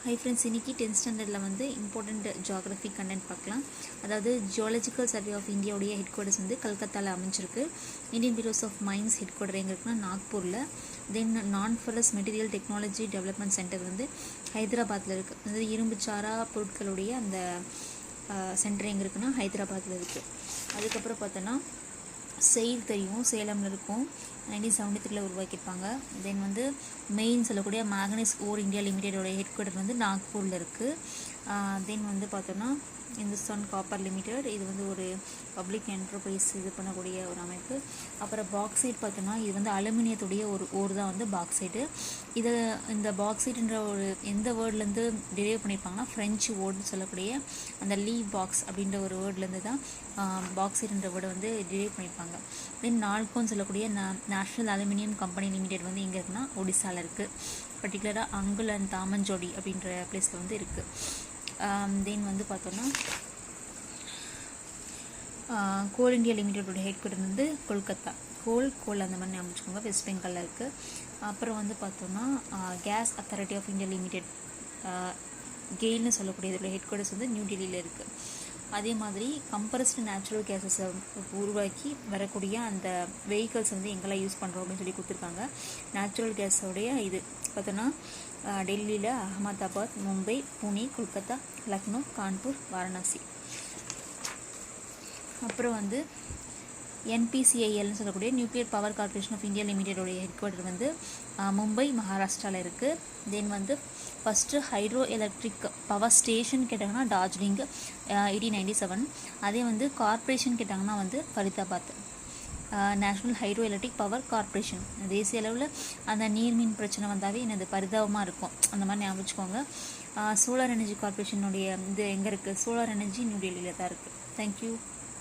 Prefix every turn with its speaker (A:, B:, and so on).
A: Hi friends, இன்றைக்கி 10th ஸ்டாண்டர்டில் வந்து இம்பார்ட்டண்ட் ஜியாகிரஃபி கண்டென்ட் பார்க்கலாம். அதாவது ஜியாலஜிக்கல் சர்வே ஆஃப் இந்தியாவுடைய ஹெட் குவார்ட்டர்ஸ் வந்து கல்கத்தாவில் அமைஞ்சிருக்கு. Indian bureaus of mines headquarter எங்கே இருக்குன்னா நாக்பூரில். Then non ferrous material technology development centre வந்து ஹைதராபாத்தில் இருக்குது. அதாவது இரும்புச்சாரா பொருட்களுடைய அந்த சென்டர் எங்கே இருக்குன்னா ஹைதராபாத்தில் இருக்குது. அதுக்கப்புறம் பார்த்தோன்னா செயில் தெரியும், சேலமில் இருக்கும், 1973 உருவாக்கியிருப்பாங்க. தென் வந்து மெயின் சொல்லக்கூடிய மேக்னஸ் ஓர் இந்தியா லிமிடெடோட ஹெட் குவார்ட்டர் வந்து நாக்பூரில் இருக்குது. தென் வந்து பார்த்தோன்னா இந்துஸ்தான் காப்பர் லிமிடெட், இது வந்து ஒரு பப்ளிக் என்டர்பிரைஸ் இது பண்ணக்கூடிய ஒரு அமைப்பு. அப்புறம் பாக்சைட் பார்த்தோன்னா இது வந்து அலுமினியத்துடைய ஒரு ஓர் தான் வந்து பாக்சைட்டு. இந்த பாக்சைட்டுன்ற ஒரு எந்த வேர்ட்லேருந்து டிரைவ் பண்ணியிருப்பாங்கன்னா ஃப்ரெஞ்சு வேர்டுன்னு சொல்லக்கூடிய அந்த லீவ் பாக்ஸ் அப்படின்ற ஒரு வேர்ட்லேருந்து தான் பாக்சைட்ன்ற வேர்டை வந்து டிரைவ் பண்ணியிருப்பாங்க. தென் நால்கோன்னு சொல்லக்கூடிய நேஷ்னல் அலுமினியம் கம்பெனி லிமிடெட் வந்து எங்கே இருக்குன்னா ஒடிசாவில் இருக்குது. பர்டிகுலராக அங்குல் அண்ட் தாமஞ்சோடி அப்படின்ற பிளேஸில் வந்து இருக்குது. தென் வந்து பார்த்தோன்னா கோல் இந்தியா லிமிடெடோட ஹெட் குவார்ட்டர் வந்து கொல்கத்தா. கோல் அந்த மாதிரி ஞாபகம் வெஸ்ட் பெங்காலில் இருக்குது. அப்புறம் வந்து பார்த்தோன்னா gas authority of India limited கெயில்னு சொல்லக்கூடிய இதோட ஹெட் குவார்ட்டர்ஸ் வந்து நியூ டெல்லியில் இருக்குது. அதே மாதிரி கம்ப்ரஸ்டு நேச்சுரல் கேஸஸை உருவாக்கி வரக்கூடிய அந்த வெஹிக்கல்ஸ் வந்து எங்கெல்லாம் யூஸ் பண்ணுறோம் அப்படின்னு சொல்லி கொடுத்துருக்காங்க. நேச்சுரல் கேஸோடைய இது பார்த்தோன்னா டெல்லியில் அகமதாபாத், மும்பை, புனே, கொல்கத்தா, லக்னோ, கான்பூர், வாரணாசி. அப்புறம் வந்து என்பிசிஐஎல்னு சொல்லக்கூடிய nuclear power corporation of India லிமிடெடோடைய ஹெட் குவார்ட்டர் வந்து மும்பை, மகாராஷ்டிராவில் இருக்குது. தென் வந்து first hydroelectric power station கேட்டாங்கன்னா டார்ஜிலிங் 1897. அதே வந்து கார்பரேஷன் கேட்டாங்கன்னா வந்து Faridabad. National hydroelectric power corporation. தேசிய அளவில் அந்த நீர்மின் பிரச்சனை வந்தாவே எனது பரிதாபமாக இருக்கும், அந்த மாதிரி ஞாபகம் வச்சுக்கோங்க. சோலார் எனர்ஜி கார்பரேஷனுடைய இது எங்கே இருக்குது? சோலார் எனர்ஜி நியூ டெல்லியில் தான் இருக்குது. தேங்க்யூ.